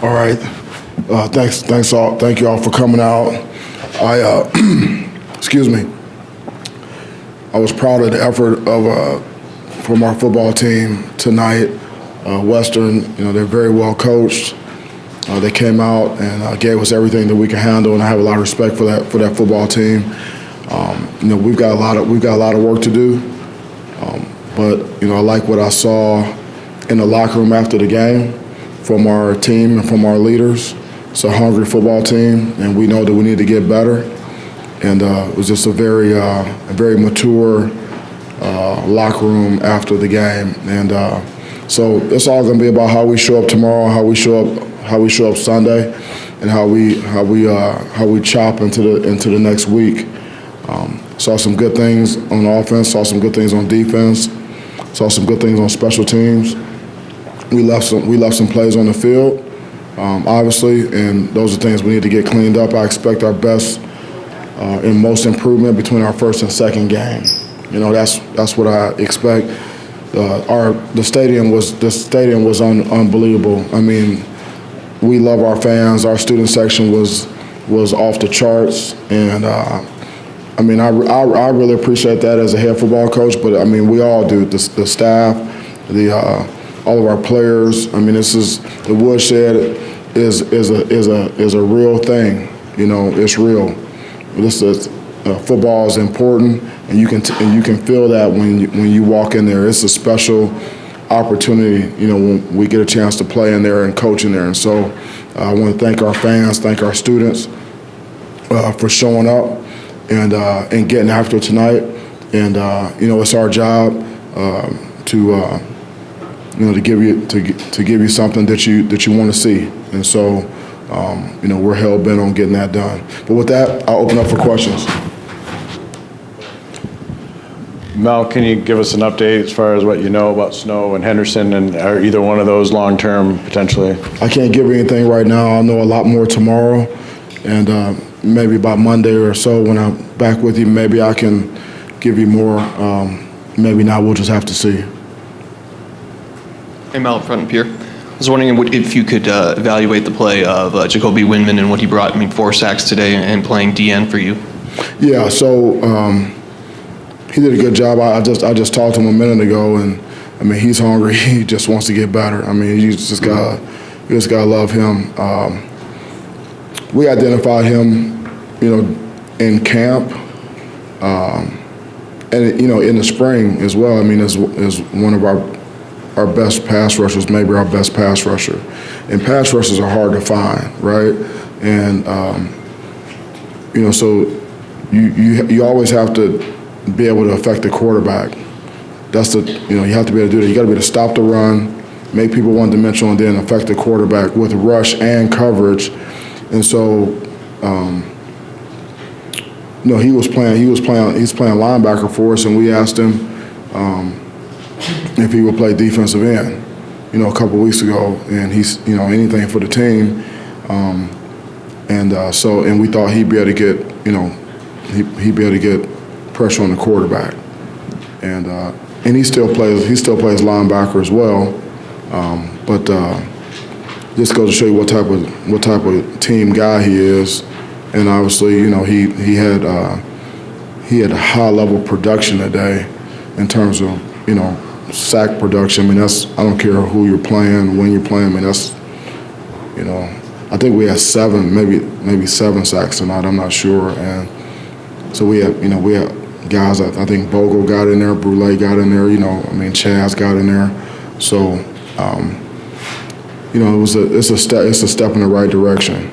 All right. Thank you all for coming out. Excuse me. I was proud of the effort from our football team tonight. Western, they're very well coached. They came out and gave us everything that we can handle, and I have a lot of respect for that football team. We've got a lot of work to do, but I like what I saw in the locker room after the game from our team and from our leaders. It's a hungry football team, and we know that we need to get better. And it was just a very mature locker room after the game. And so it's all going to be about how we show up tomorrow, how we show up Sunday, and how we chop into the next week. Saw some good things on offense, saw some good things on defense, saw some good things on special teams. We left some plays on the field, obviously, and those are things we need to get cleaned up. I expect our best and most improvement between our first and second game. That's what I expect. The stadium was unbelievable. I mean, we love our fans. Our student section was off the charts, and I I really appreciate that as a head football coach. But I mean, we all do. The staff, all of our players. I mean, the woodshed is a real thing. It's real. Football is important, and you can feel that when you walk in there. It's a special opportunity, when we get a chance to play in there and coach in there. And so I want to thank our fans, thank our students for showing up and getting after it tonight. And it's our job to give you something that you want to see. And so we're hell bent on getting that done. But with that, I'll open up for questions. Mel, can you give us an update as far as what you know about Snow and Henderson, and are either one of those long-term potentially? I can't give you anything right now. I'll know a lot more tomorrow, and maybe by Monday or so when I'm back with you, maybe I can give you more. Maybe not. We'll just have to see. Hey, Mel, front and Pierre. I was wondering if you could evaluate the play of Jacoby Windman and what he brought. 4 sacks today and playing DN for you. Yeah, so he did a good job. I just talked to him a minute ago, and I mean, he's hungry. He just wants to get better. I mean, you just gotta love him. We identified him, in camp, and in the spring as well. I mean, as one of our best pass rushers, maybe our best pass rusher. And pass rushers are hard to find, right? And so you always have to be able to affect the quarterback. You have to be able to do that. You got to be able to stop the run, make people one-dimensional, and then affect the quarterback with rush and coverage. And so, he's playing linebacker for us, and we asked him if he would play defensive end, a couple weeks ago, and he's, anything for the team. And we thought he'd be able to get, he'd be able to get pressure on the quarterback. And he still plays linebacker as well. But just goes to show you what type of team guy he is. And obviously, he had a high level production today in terms of, sack production. I mean, I don't care who you're playing, when you're playing. I mean, that's, I think we had 7, maybe 7 sacks tonight. I'm not sure. And so we had guys. I think Bogle got in there, Brule got in there. Chaz got in there. So, it's a step in the right direction.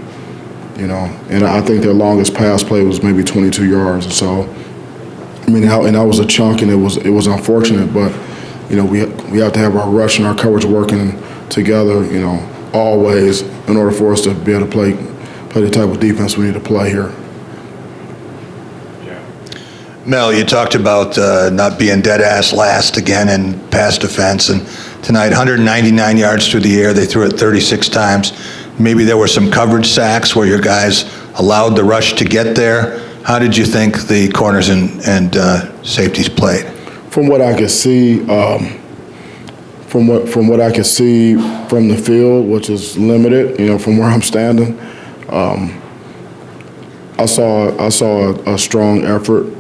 And I think their longest pass play was maybe 22 yards. And so, and that was a chunk, and it was unfortunate, but. We have to have our rush and our coverage working together, always in order for us to be able to play the type of defense we need to play here. Mel, you talked about not being dead-ass last again in pass defense, and tonight 199 yards through the air. They threw it 36 times. Maybe there were some coverage sacks where your guys allowed the rush to get there. How did you think the corners and safeties played? From what I could see, from what I could see from the field, which is limited, from where I'm standing, I saw a strong effort.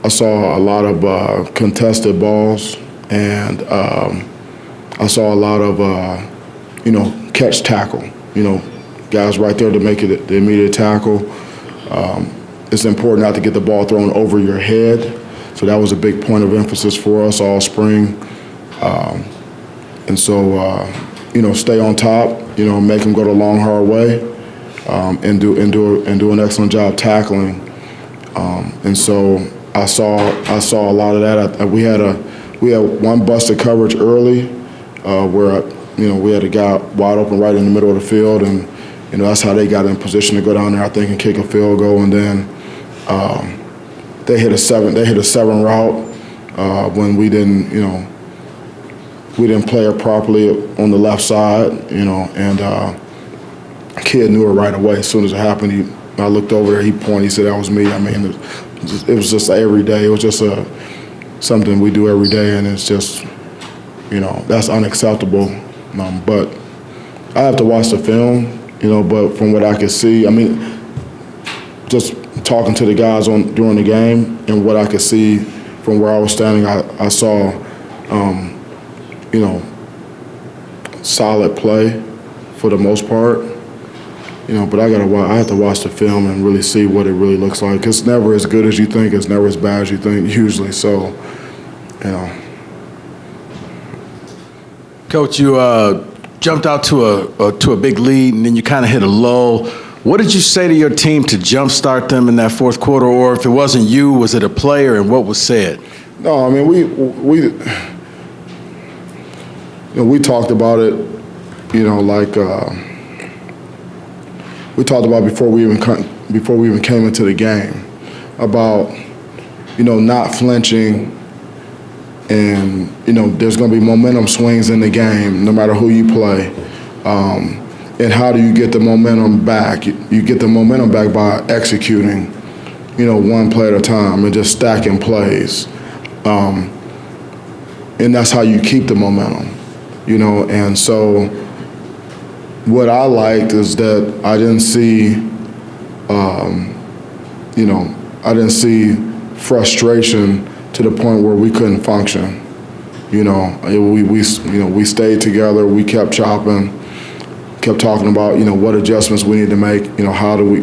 I saw a lot of contested balls, and I saw a lot of catch tackle. Guys right there to make it the immediate tackle. It's important not to get the ball thrown over your head. So that was a big point of emphasis for us all spring. And so, stay on top, make them go the long, hard way, and do an excellent job tackling. And so I saw a lot of that. We had one busted coverage early, where we had a guy wide open right in the middle of the field, and that's how they got in position to go down there, I think, and kick a field goal. And then they hit a seven route when we didn't play it properly on the left side, and kid knew it right away. As soon as it happened, I looked over there, he pointed, he said that was me. I mean, it was just every day. It was just something we do every day, and it's just, that's unacceptable. But I have to watch the film, but from what I could see, I mean, just talking to the guys during the game and what I could see from where I was standing, I saw, solid play for the most part. But I have to watch the film and really see what it really looks like. It's never as good as you think. It's never as bad as you think, usually. So, Coach, you jumped out to a big lead, and then you kind of hit a lull. What did you say to your team to jumpstart them in that fourth quarter? Or if it wasn't you, was it a player, and what was said? No, I mean, we talked about it, we talked about before we even came into the game about, not flinching, and there's going to be momentum swings in the game no matter who you play. And how do you get the momentum back? You get the momentum back by executing, one play at a time and just stacking plays. And that's how you keep the momentum, and so what I liked is that I didn't see, frustration to the point where we couldn't function. We stayed together. We kept chopping, kept talking about what adjustments we need to make. How do we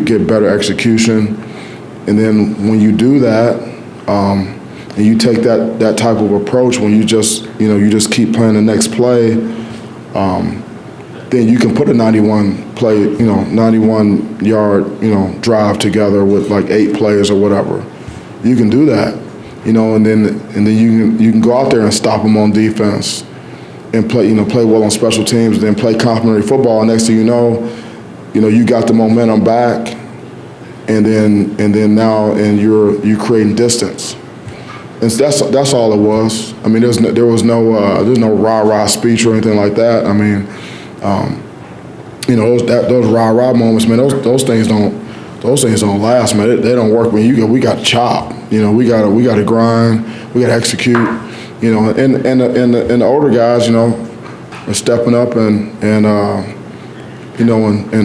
get better execution? And then when you do that, and you take that type of approach, when you just keep playing the next play. Then you can put a 91-yard, drive together with like 8 players or whatever. You can do that, and then you can go out there and stop them on defense, and play well on special teams, and then play complementary football. And next thing you know, you got the momentum back, and then now you're creating distance. And that's all it was. I mean, there was no rah-rah speech or anything like that. I mean. Those rah-rah moments, man. Those things don't last, man. They don't work when we got to chop. We got to grind. We got to execute. And the older guys, are stepping up and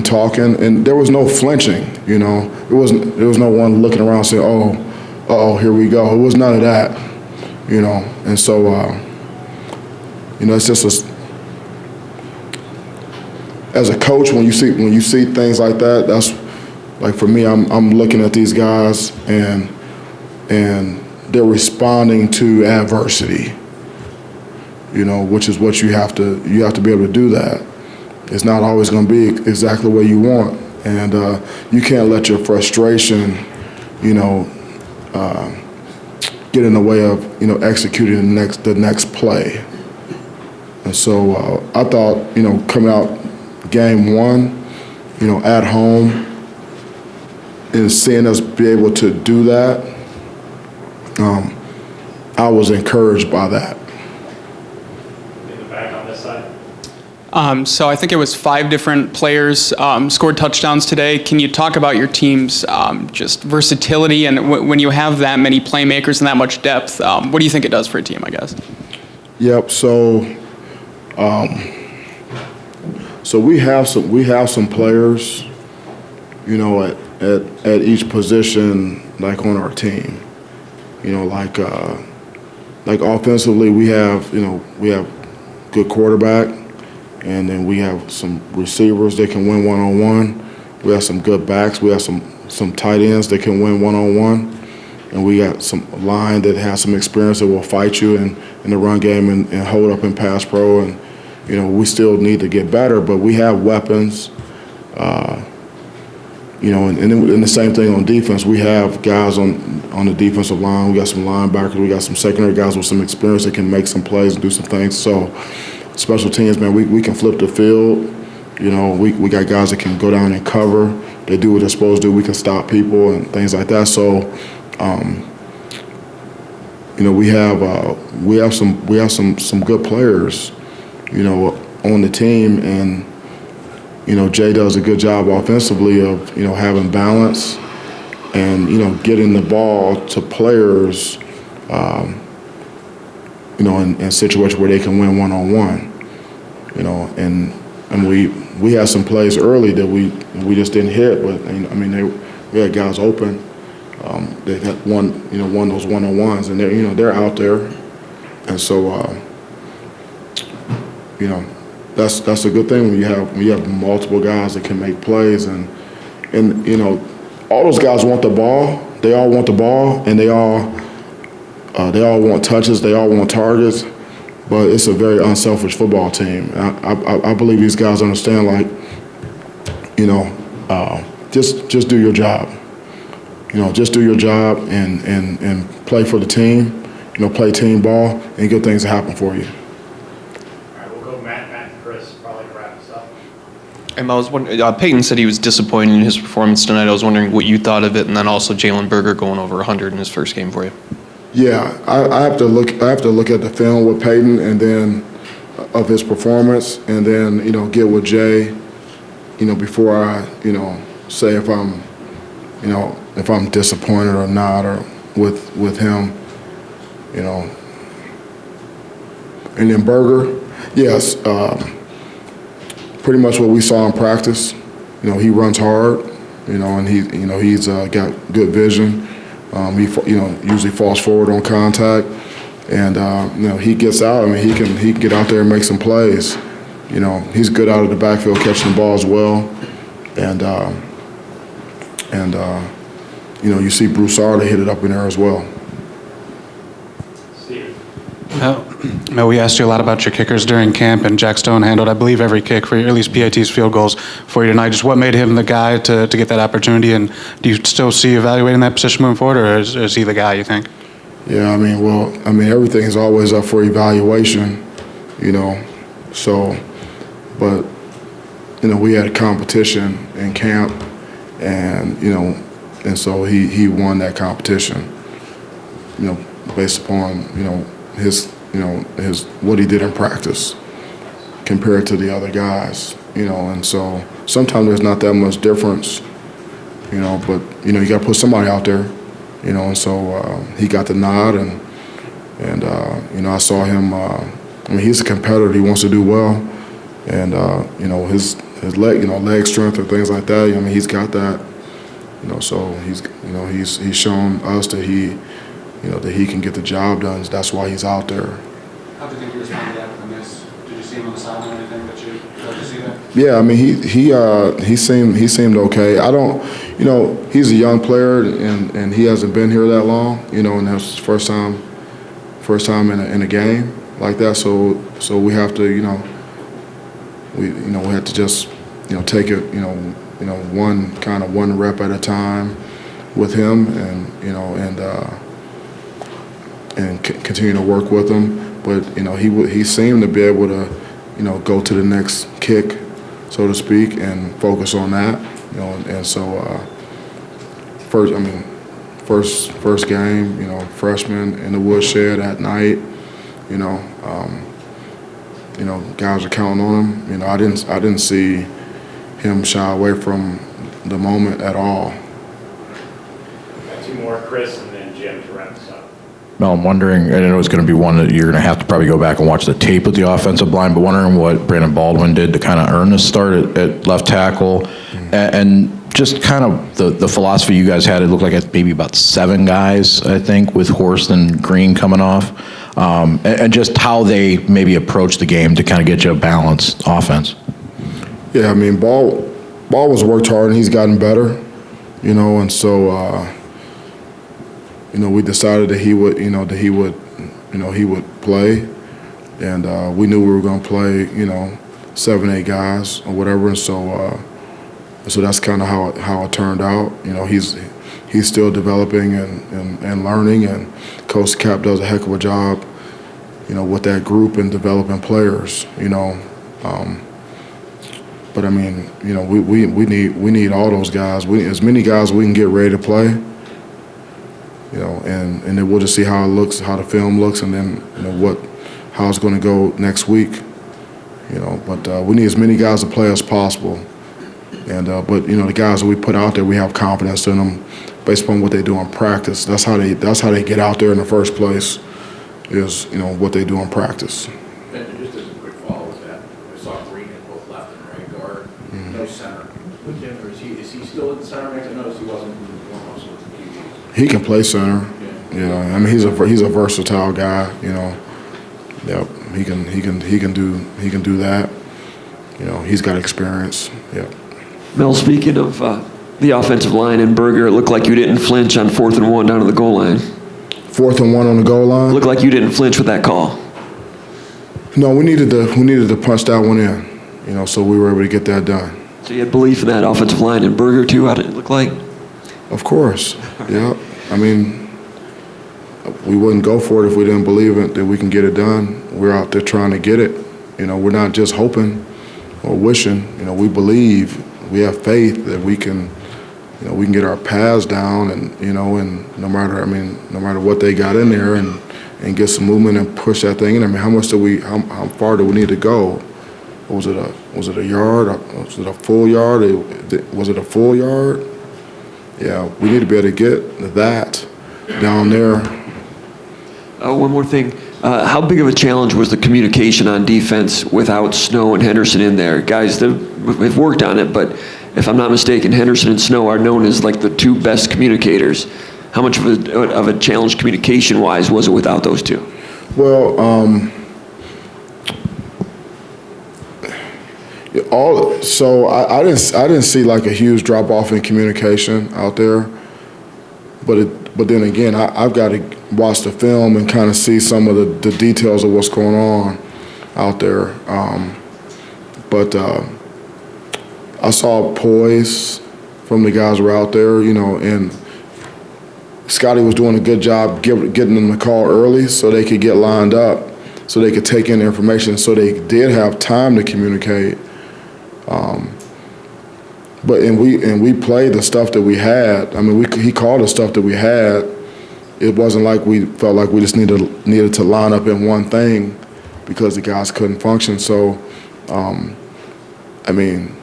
talking. And there was no flinching. There was no one looking around saying, oh, here we go. It was none of that. And so it's just as a coach, when you see things like that, that's like, for me, I'm looking at these guys and they're responding to adversity, which is what you have to be able to do that. It's not always going to be exactly the way you want, and you can't let your frustration, get in the way of executing the next play. And so I thought, coming out game one, at home, and seeing us be able to do that, I was encouraged by that. In the back on this side. So I think it was 5 different players scored touchdowns today. Can you talk about your team's just versatility, and when you have that many playmakers and that much depth, what do you think it does for a team, I guess? Yep. So we have some players, you know, at each position, like on our team. You know, like offensively, we have good quarterback, and then we have some receivers that can win one-on-one. We have some good backs. We have some tight ends that can win one-on-one. And we got some line that has some experience that will fight you in the run game and hold up in pass pro. And, you know, we still need to get better, but we have weapons. You know, and then the same thing on defense. We have guys on the defensive line. We got some linebackers. We got some secondary guys with some experience that can make some plays and do some things. So special teams, man, we can flip the field. You know, we got guys that can go down and cover. They do what they're supposed to do. We can stop people and things like that. So, you know, we have some good players, you know, on the team, and you know, Jay does a good job offensively of, you know, having balance and, you know, getting the ball to players, you know, in situations where they can win one-on-one, you know, and we had some plays early that we just didn't hit, but I mean we had guys open. They had won those one-on-ones, and they're out there, and so you know, that's a good thing when you have multiple guys that can make plays, and you know, all those guys want the ball. They all want the ball, and they all want touches. They all want targets. But it's a very unselfish football team. I believe these guys understand, like, you know, just do your job. You know, just do your job and play for the team. You know, play team ball, and good things happen for you. All right, we'll go Matt, and Chris, probably to wrap this up. And I was wondering, Peyton said he was disappointed in his performance tonight. I was wondering what you thought of it, and then also Jalen Berger going over 100 in his first game for you. Yeah, I have to look at the film with Peyton, and then of his performance, and then, you know, get with Jay, you know, before I, you know, say if I'm disappointed or not, or with him, you know. And then Berger, yes, pretty much what we saw in practice. You know, he runs hard, you know, and he's got good vision. He usually falls forward on contact, and you know, he gets out. I mean, he can get out there and make some plays. You know, he's good out of the backfield catching the ball as well, and you know, you see Broussard hit it up in there as well. Mel, we asked you a lot about your kickers during camp, and Jack Stone handled, I believe, every kick for at least PAT's field goals for you tonight. Just what made him the guy to get that opportunity, and do you still see evaluating that position moving forward, or is he the guy, you think? Yeah, I mean, everything is always up for evaluation, you know. So, but you know, we had a competition in camp, and you know, and so he won that competition, you know, based upon, you know, his what he did in practice compared to the other guys, you know. And so sometimes there's not that much difference, you know, but you know, you got to put somebody out there, you know. And so he got the nod, and you know, I saw him. I mean, he's a competitor. He wants to do well, and you know, his leg strength or things like that. I mean, he's got that, you know. So he's shown us that he can get the job done. That's why he's out there. How do you think he responded after the miss? Did you see him on the sideline or anything that you got to see that? Yeah, I mean, he seemed okay. I don't, you know, he's a young player, and he hasn't been here that long, you know, and that's his first time in a game like that. So we have to, you know, we have to just, you know, take it, you know, one rep at a time with him, and you know, and continue to work with him. But you know, he seemed to be able to, you know, go to the next kick, so to speak, and focus on that. You know, and so first game, you know, freshman in the woodshed at night. You know, guys are counting on him. You know, I didn't see him shy away from the moment at all. Got two more, Chris, and then Jim to wrap this up. Mel, I'm wondering, and I know it's going to be one that you're going to have to probably go back and watch the tape with the offensive line, but wondering what Brandon Baldwin did to kind of earn this start at left tackle, and just kind of the philosophy you guys had. It looked like it's maybe about 7 guys, I think, with Horst and Green coming off, and just how they maybe approach the game to kind of get you a balanced offense. Yeah, I mean, Baldwin's worked hard and he's gotten better, and so. We decided that he would play, and we knew we were going to play, 7, 8 guys or whatever, and so that's kind of how it turned out. He's still developing and learning, and Coach Cap does a heck of a job, with that group and developing players, But I mean, we need all those guys. As many guys we can get ready to play. And then we'll just see how it looks, how the film looks, and then how it's going to go next week. But we need as many guys to play as possible. And but the guys that we put out there, we have confidence in them based upon what they do in practice. That's how they get out there in the first place, is what they do in practice. And just as a quick follow with that, I saw Green at both left and right guard, no center. With him, or is he still at the center mix? I noticed he wasn't almost with the QBs. He can play center. Yeah, I mean he's a versatile guy. Yep, he can do that. He's got experience. Yep. Mel, speaking of the offensive line and Berger, it looked like you didn't flinch on 4th and 1 down to the goal line. 4th and 1 on the goal line. Looked like you didn't flinch with that call. No, we needed to punch that one in. So we were able to get that done. So you had belief in that offensive line and Berger too. How did it look like? Of course. Yeah. I mean, we wouldn't go for it if we didn't believe it, that we can get it done. We're out there trying to get it. We're not just hoping or wishing. We believe, we have faith that we can get our pads down, and and no matter what they got in there, and get some movement and push that thing in. I mean, how far do we need to go? Was it a yard? Was it a full yard? Was it a full yard? Yeah, we need to be able to get that down there. One more thing. How big of a challenge was the communication on defense without Snow and Henderson in there? Guys that have worked on it, but if I'm not mistaken, Henderson and Snow are known as like the 2 best communicators. How much of a challenge communication-wise was it without those 2? Well, I didn't see like a huge drop off in communication out there, but then again, I've got to watch the film and kind of see some of the details of what's going on out there. But I saw poise from the guys who were out there, and Scotty was doing a good job getting them the call early so they could get lined up, so they could take in the information, so they did have time to communicate. But we played the stuff that we had. I mean, he called the stuff that we had. It wasn't like we felt like we just needed to line up in one thing because the guys couldn't function. So, I mean,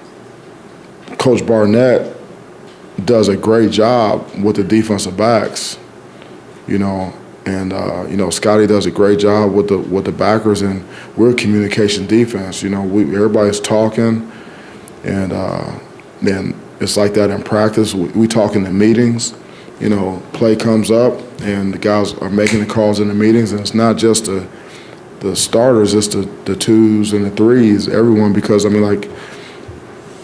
Coach Barnett does a great job with the defensive backs, and Scotty does a great job with the backers, and we're a communication defense. Everybody's talking, and then it's like that in practice. We talk in the meetings. Play comes up, and the guys are making the calls in the meetings, and it's not just the starters, it's the 2s and the 3s, everyone, because, I mean, like,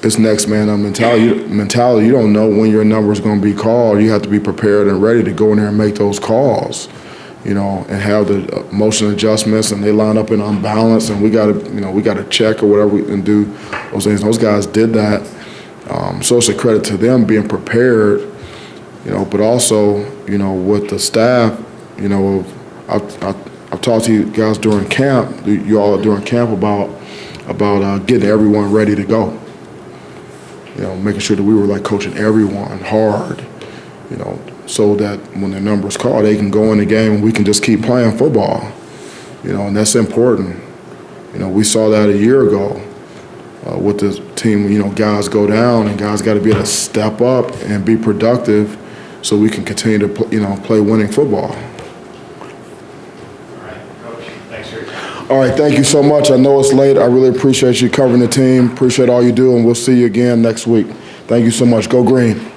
it's next man up mentality. You don't know when your number is going to be called. You have to be prepared and ready to go in there and make those calls, and have the motion adjustments, and they line up in unbalance, and we got to check or whatever and do those things. Those guys did that. So it's a credit to them being prepared, but also, with the staff, I've talked to you guys during camp, you all during camp about getting everyone ready to go. Making sure that we were like coaching everyone hard, so that when the number's called, they can go in the game and we can just keep playing football, and that's important. We saw that a year ago with this team. Guys go down, and guys got to be able to step up and be productive, so we can continue to play winning football. All right, thank you so much. I know it's late. I really appreciate you covering the team. Appreciate all you do, and we'll see you again next week. Thank you so much. Go Green.